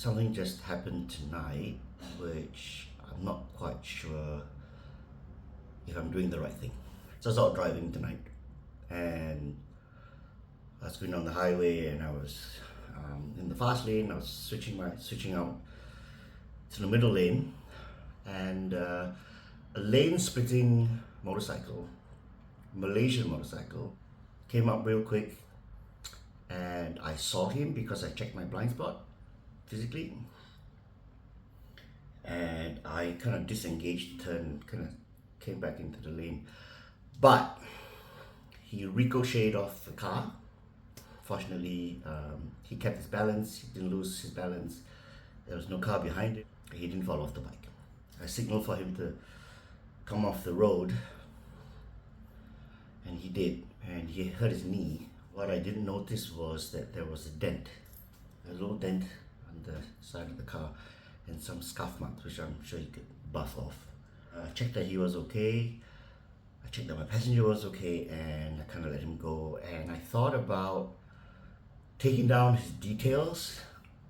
something just happened tonight, which I'm not quite sure if I'm doing the right thing. So I was out driving tonight, and I was going on the highway, and I was in the fast lane. I was switching out to the middle lane, and a lane splitting motorcycle, Malaysian motorcycle, came up real quick, and I saw him because I checked my blind spot physically, and I kind of disengaged, turned, kind of came back into the lane, but he ricocheted off the car. Fortunately, he kept his balance. He didn't lose his balance. There was no car behind him. He didn't fall off the bike. I signaled for him to come off the road, and he did, and he hurt his knee. What I didn't notice was that there was a little dent on the side of the car, and some scuff marks, which I'm sure you could buff off. I checked that he was okay. I checked that my passenger was okay, and I kind of let him go. And I thought about taking down his details,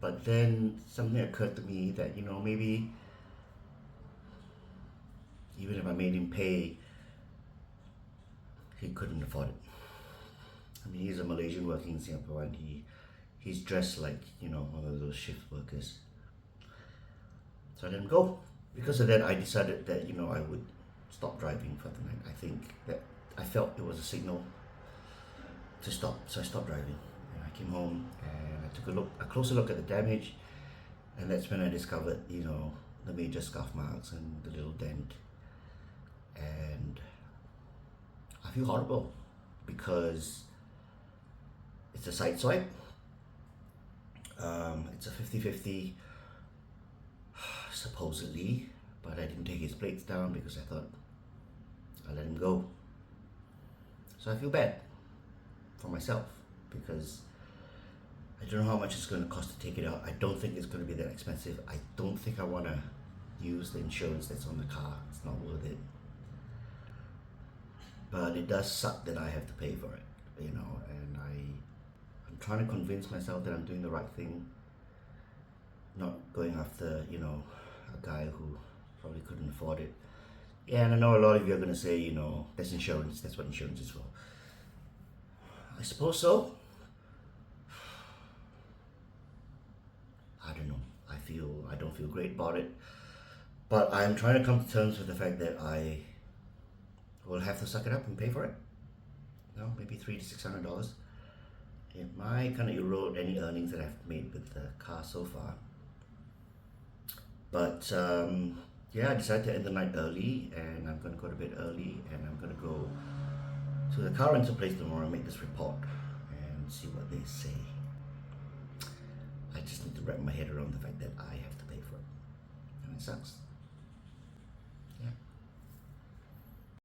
but then something occurred to me that, maybe even if I made him pay, he couldn't afford it. I mean, he's a Malaysian working in Singapore, and he's dressed like, one of those shift workers. So I let him go. Because of that, I decided that, I would stop driving for the night. I think that I felt it was a signal to stop, so I stopped driving. And I came home, and I took a closer look at the damage, and that's when I discovered, the major scuff marks and the little dent. And I feel horrible because it's a side swipe. It's a 50-50, supposedly, but I didn't take his plates down because I thought I let him go. So I feel bad for myself because I don't know how much it's going to cost to take it out. I don't think it's going to be that expensive. I don't think I want to use the insurance that's on the car. It's not worth it. But it does suck that I have to pay for it, and I'm trying to convince myself that I'm doing the right thing, not going after, a guy who probably couldn't afford it. Yeah, and I know a lot of you are going to say, that's insurance, that's what insurance is for. I suppose so. I don't know. I don't feel great about it. But I'm trying to come to terms with the fact that I will have to suck it up and pay for it. Maybe $300 to $600. It might kind of erode any earnings that I've made with the car so far. But I decided to end the night early, and I'm going to go to bed early, and I'm going to go to the car rental place tomorrow and make this report and see what they say. I just need to wrap my head around the fact that I have to pay for it, and it sucks.